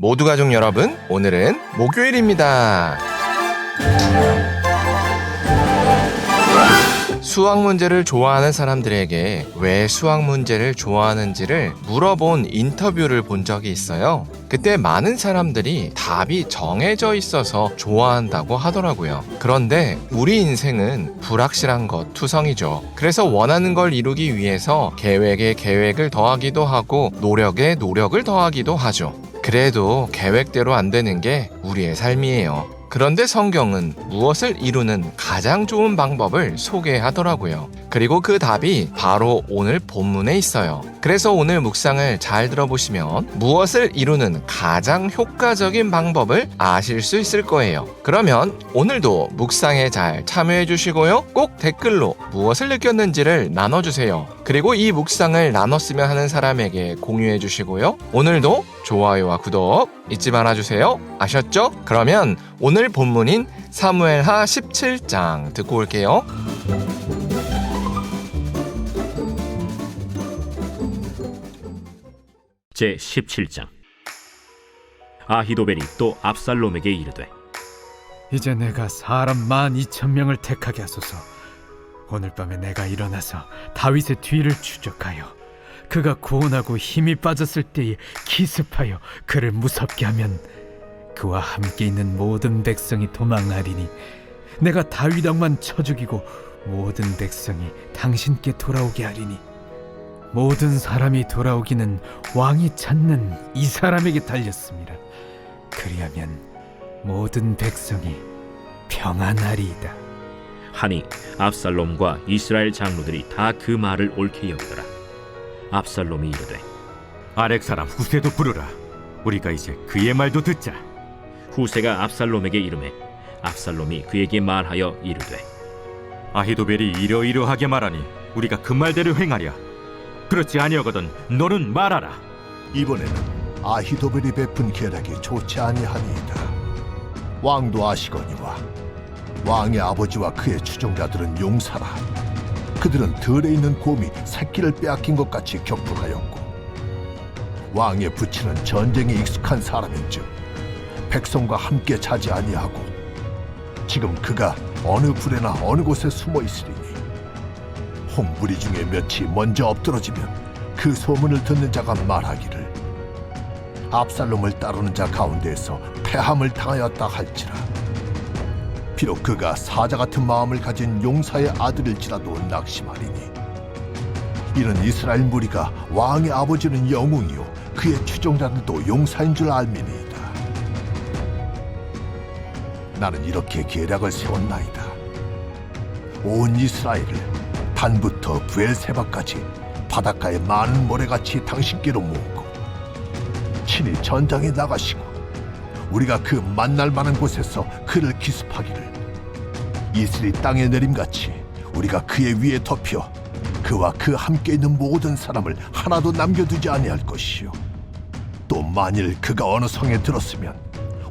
모두 가족 여러분, 오늘은 목요일입니다. 수학 문제를 좋아하는 사람들에게 왜 수학 문제를 좋아하는지를 물어본 인터뷰를 본 적이 있어요. 그때 많은 사람들이 답이 정해져 있어서 좋아한다고 하더라고요. 그런데 우리 인생은 불확실한 것 투성이죠. 그래서 원하는 걸 이루기 위해서 계획에 계획을 더하기도 하고 노력에 노력을 더하기도 하죠. 그래도 계획대로 안 되는 게 우리의 삶이에요. 그런데 성경은 무엇을 이루는 가장 좋은 방법을 소개하더라고요. 그리고 그 답이 바로 오늘 본문에 있어요. 그래서 오늘 묵상을 잘 들어보시면 무엇을 이루는 가장 효과적인 방법을 아실 수 있을 거예요. 그러면 오늘도 묵상에 잘 참여해 주시고요. 꼭 댓글로 무엇을 느꼈는지를 나눠주세요. 그리고 이 묵상을 나눴으면 하는 사람에게 공유해 주시고요. 오늘도 좋아요와 구독 잊지 말아주세요. 아셨죠? 그러면 오늘 본문인 사무엘하 17장 듣고 올게요. 제17장. 아히도벨이 또 압살롬에게 이르되, 이제 내가 사람 12,000명을 택하게 하소서. 오늘 밤에 내가 일어나서 다윗의 뒤를 추적하여 그가 고온하고 힘이 빠졌을 때에 기습하여 그를 무섭게 하면 그와 함께 있는 모든 백성이 도망하리니 내가 다윗 왕만 쳐 죽이고 모든 백성이 당신께 돌아오게 하리니 모든 사람이 돌아오기는 왕이 찾는 이 사람에게 달렸습니다. 그리하면 모든 백성이 평안하리이다. 하니 압살롬과 이스라엘 장로들이 다 그 말을 옳게 여기더라. 압살롬이 이르되, 아렉 사람 후세도 부르라. 우리가 이제 그의 말도 듣자. 후세가 압살롬에게 이르매 압살롬이 그에게 말하여 이르되, 아히도벨이 이러이러하게 말하니 우리가 그 말대로 행하랴. 그렇지 아니하거든 너는 말하라. 이번에는 아히도벨이 베푼 계략이 좋지 아니하니이다. 왕도 아시거니와 왕의 아버지와 그의 추종자들은 용사라. 그들은 들에 있는 곰이 새끼를 빼앗긴 것 같이 격분하였고 왕의 부친은 전쟁에 익숙한 사람인즉 백성과 함께 자지 아니하고 지금 그가 어느 굴에나 어느 곳에 숨어 있으리니 홍무리 중에 몇이 먼저 엎드러지면 그 소문을 듣는 자가 말하기를 압살롬을 따르는 자 가운데에서 패함을 당하였다 할지라. 비록 그가 사자 같은 마음을 가진 용사의 아들일지라도 낙심하리니 이는 이스라엘 무리가 왕의 아버지는 영웅이요 그의 추종자들도 용사인 줄 알미니이다. 나는 이렇게 계략을 세웠나이다. 온 이스라엘을 단부터 브엘세바까지 바닷가의 많은 모래같이 당신께로 모으고 친히 전장에 나가시고 우리가 그 만날 만한 곳에서 그를 기습하기를 이슬이 땅에 내림같이 우리가 그의 위에 덮여 그와 그 함께 있는 모든 사람을 하나도 남겨두지 아니할 것이요 또 만일 그가 어느 성에 들었으면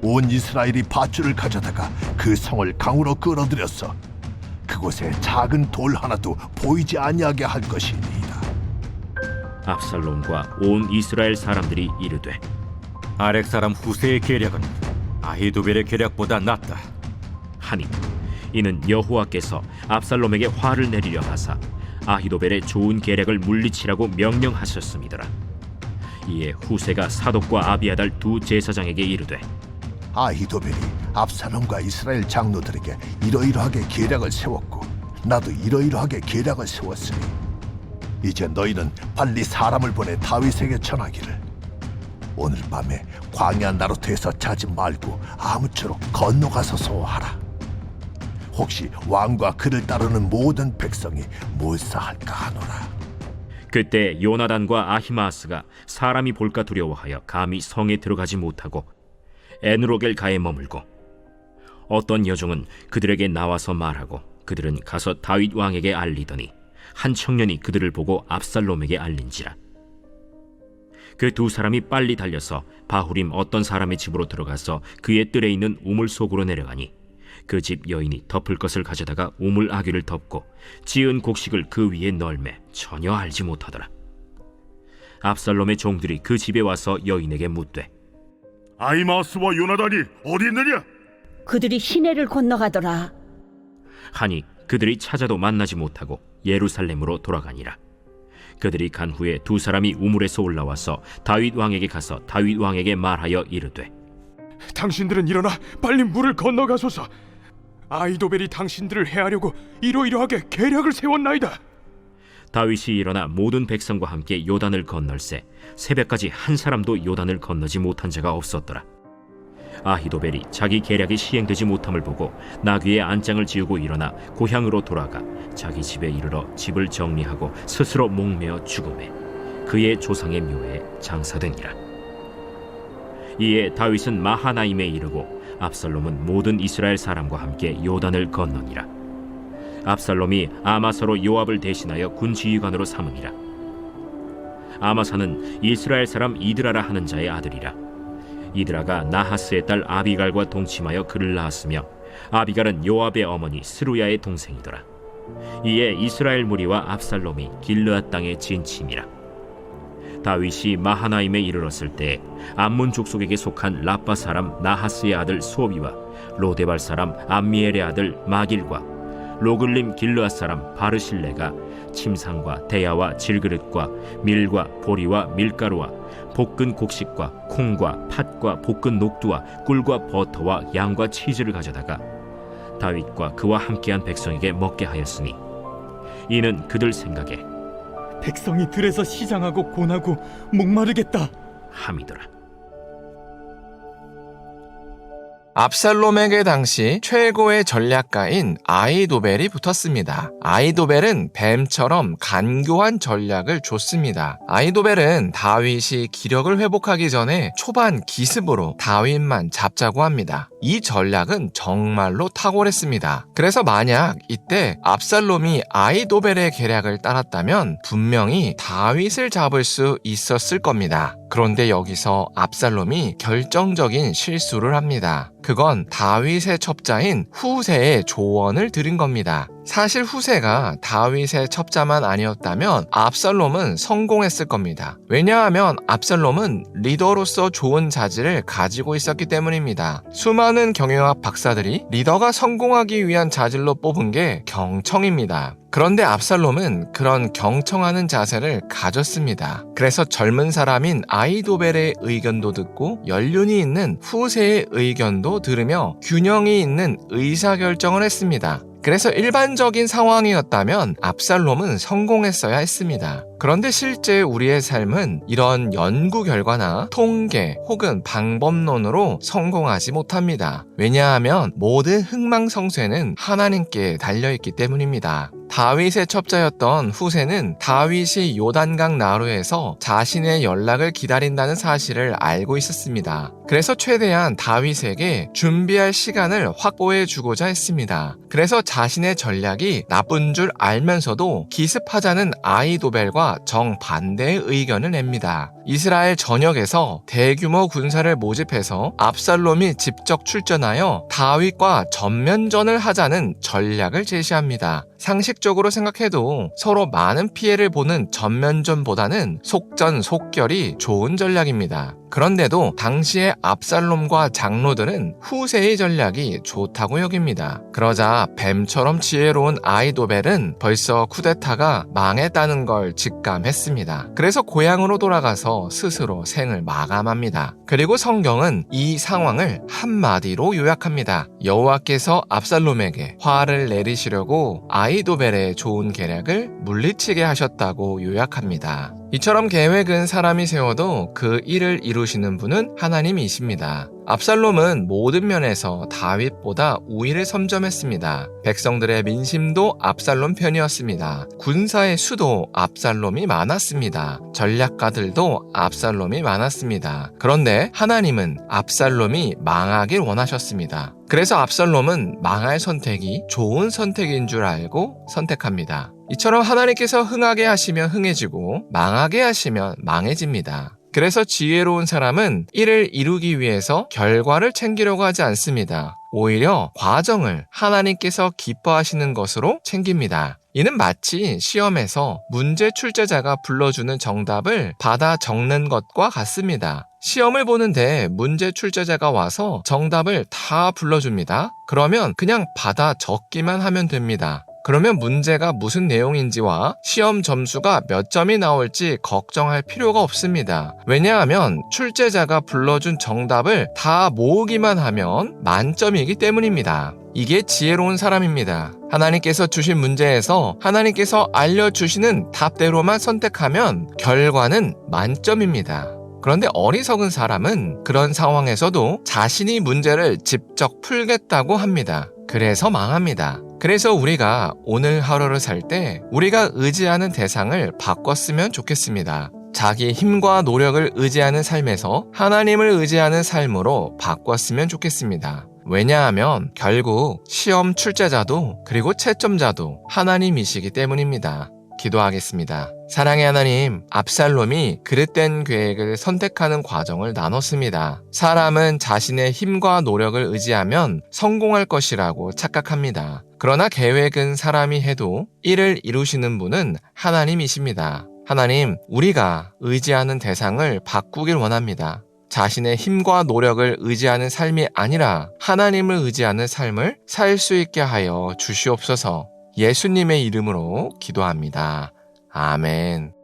온 이스라엘이 밧줄을 가져다가 그 성을 강으로 끌어들여서 그곳에 작은 돌 하나도 보이지 아니하게 할 것이니이다. 압살롬과 온 이스라엘 사람들이 이르되, 아렉 사람 후세의 계략은 아히도벨의 계략보다 낫다 하니 이는 여호와께서 압살롬에게 화를 내리려 하사 아히도벨의 좋은 계략을 물리치라고 명령하셨음이더라. 이에 후세가 사독과 아비아달 두 제사장에게 이르되, 아히도벨이 압살롬과 이스라엘 장로들에게 이러이러하게 계략을 세웠고 나도 이러이러하게 계략을 세웠으니 이제 너희는 빨리 사람을 보내 다윗에게 전하기를 오늘 밤에 광야 나루트에서 자지 말고 아무쪼록 건너가서 소하라. 혹시 왕과 그를 따르는 모든 백성이 몰사할까 하노라. 그때 요나단과 아히마아스가 사람이 볼까 두려워하여 감히 성에 들어가지 못하고 에누로겔가에 머물고 어떤 여종은 그들에게 나와서 말하고 그들은 가서 다윗 왕에게 알리더니 한 청년이 그들을 보고 압살롬에게 알린지라. 그 두 사람이 빨리 달려서 바후림 어떤 사람의 집으로 들어가서 그의 뜰에 있는 우물 속으로 내려가니 그 집 여인이 덮을 것을 가져다가 우물 아귀를 덮고 지은 곡식을 그 위에 널매 전혀 알지 못하더라. 압살롬의 종들이 그 집에 와서 여인에게 묻되, 아히마아스와 요나단이 어디 있느냐? 그들이 시내를 건너가더라. 하니 그들이 찾아도 만나지 못하고 예루살렘으로 돌아가니라. 그들이 간 후에 두 사람이 우물에서 올라와서 다윗 왕에게 가서 다윗 왕에게 말하여 이르되, 당신들은 일어나 빨리 물을 건너가소서. 아히도벨이 당신들을 해하려고 이러이러하게 계략을 세웠나이다. 다윗이 일어나 모든 백성과 함께 요단을 건널새 새벽까지 한 사람도 요단을 건너지 못한 자가 없었더라. 아히도벨이 자기 계략이 시행되지 못함을 보고 나귀의 안장을 지우고 일어나 고향으로 돌아가 자기 집에 이르러 집을 정리하고 스스로 목매어 죽음에 그의 조상의 묘에 장사되니라. 이에 다윗은 마하나임에 이르고 압살롬은 모든 이스라엘 사람과 함께 요단을 건너니라. 압살롬이 아마사로 요압을 대신하여 군지휘관으로 삼으니라. 아마사는 이스라엘 사람 이드라라 하는 자의 아들이라. 이드라가 나하스의 딸 아비갈과 동침하여 그를 낳았으며 아비갈은 요압의 어머니 스루야의 동생이더라. 이에 이스라엘 무리와 압살롬이 길르앗 땅에 진침이라. 다윗이 마하나임에 이르렀을 때 암몬 족속에게 속한 라빠 사람 나하스의 아들 소비와 로데발 사람 암미엘의 아들 마길과 로글림 길르앗 사람 바르실레가 침상과 대야와 질그릇과 밀과 보리와 밀가루와 볶은 곡식과 콩과 팥과 볶은 녹두와 꿀과 버터와 양과 치즈를 가져다가 다윗과 그와 함께한 백성에게 먹게 하였으니 이는 그들 생각에 백성이 들에서 시장하고 곤하고 목마르겠다 함이더라. 압살롬에게 당시 최고의 전략가인 아히도벨이 붙었습니다. 아히도벨은 뱀처럼 간교한 전략을 줬습니다. 아히도벨은 다윗이 기력을 회복하기 전에 초반 기습으로 다윗만 잡자고 합니다. 이 전략은 정말로 탁월했습니다. 그래서 만약 이때 압살롬이 아히도벨의 계략을 따랐다면 분명히 다윗을 잡을 수 있었을 겁니다. 그런데 여기서 압살롬이 결정적인 실수를 합니다. 그건 다윗의 첩자인 후세의 조언을 들은 겁니다. 사실 후세가 다윗의 첩자만 아니었다면 압살롬은 성공했을 겁니다. 왜냐하면 압살롬은 리더로서 좋은 자질을 가지고 있었기 때문입니다. 수많은 경영학 박사들이 리더가 성공하기 위한 자질로 뽑은 게 경청입니다. 그런데 압살롬은 그런 경청하는 자세를 가졌습니다. 그래서 젊은 사람인 아히도벨의 의견도 듣고 연륜이 있는 후세의 의견도 들으며 균형이 있는 의사결정을 했습니다. 그래서 일반적인 상황이었다면 압살롬은 성공했어야 했습니다. 그런데 실제 우리의 삶은 이런 연구 결과나 통계 혹은 방법론으로 성공하지 못합니다. 왜냐하면 모든 흥망성쇠는 하나님께 달려있기 때문입니다. 다윗의 첩자였던 후세는 다윗이 요단강 나루에서 자신의 연락을 기다린다는 사실을 알고 있었습니다. 그래서 최대한 다윗에게 준비할 시간을 확보해 주고자 했습니다. 그래서 자신의 전략이 나쁜 줄 알면서도 기습하자는 아히도벨과 정반대의 의견을 냅니다. 이스라엘 전역에서 대규모 군사를 모집해서 압살롬이 직접 출전하여 다윗과 전면전을 하자는 전략을 제시합니다. 상식적으로 생각해도 서로 많은 피해를 보는 전면전보다는 속전속결이 좋은 전략입니다. 그런데도 당시의 압살롬과 장로들은 후세의 전략이 좋다고 여깁니다. 그러자 뱀처럼 지혜로운 아히도벨은 벌써 쿠데타가 망했다는 걸 직감했습니다. 그래서 고향으로 돌아가서 스스로 생을 마감합니다. 그리고 성경은 이 상황을 한마디로 요약합니다. 여호와께서 압살롬에게 화를 내리시려고 아히도벨의 좋은 계략을 물리치게 하셨다고 요약합니다. 이처럼 계획은 사람이 세워도 그 일을 이루시는 분은 하나님이십니다. 압살롬은 모든 면에서 다윗보다 우위를 선점했습니다. 백성들의 민심도 압살롬 편이었습니다. 군사의 수도 압살롬이 많았습니다. 전략가들도 압살롬이 많았습니다. 그런데 하나님은 압살롬이 망하길 원하셨습니다. 그래서 압살롬은 망할 선택이 좋은 선택인 줄 알고 선택합니다. 이처럼 하나님께서 흥하게 하시면 흥해지고 망하게 하시면 망해집니다. 그래서 지혜로운 사람은 이를 이루기 위해서 결과를 챙기려고 하지 않습니다. 오히려 과정을 하나님께서 기뻐하시는 것으로 챙깁니다. 이는 마치 시험에서 문제 출제자가 불러주는 정답을 받아 적는 것과 같습니다. 시험을 보는데 문제 출제자가 와서 정답을 다 불러줍니다. 그러면 그냥 받아 적기만 하면 됩니다. 그러면 문제가 무슨 내용인지와 시험 점수가 몇 점이 나올지 걱정할 필요가 없습니다. 왜냐하면 출제자가 불러준 정답을 다 모으기만 하면 만점이기 때문입니다. 이게 지혜로운 사람입니다. 하나님께서 주신 문제에서 하나님께서 알려주시는 답대로만 선택하면 결과는 만점입니다. 그런데 어리석은 사람은 그런 상황에서도 자신이 문제를 직접 풀겠다고 합니다. 그래서 망합니다. 그래서 우리가 오늘 하루를 살 때 우리가 의지하는 대상을 바꿨으면 좋겠습니다. 자기 힘과 노력을 의지하는 삶에서 하나님을 의지하는 삶으로 바꿨으면 좋겠습니다. 왜냐하면 결국 시험 출제자도 그리고 채점자도 하나님이시기 때문입니다. 기도하겠습니다. 사랑의 하나님, 압살롬이 그릇된 계획을 선택하는 과정을 나눴습니다. 사람은 자신의 힘과 노력을 의지하면 성공할 것이라고 착각합니다. 그러나 계획은 사람이 해도 이를 이루시는 분은 하나님이십니다. 하나님, 우리가 의지하는 대상을 바꾸길 원합니다. 자신의 힘과 노력을 의지하는 삶이 아니라 하나님을 의지하는 삶을 살 수 있게 하여 주시옵소서. 예수님의 이름으로 기도합니다. 아멘.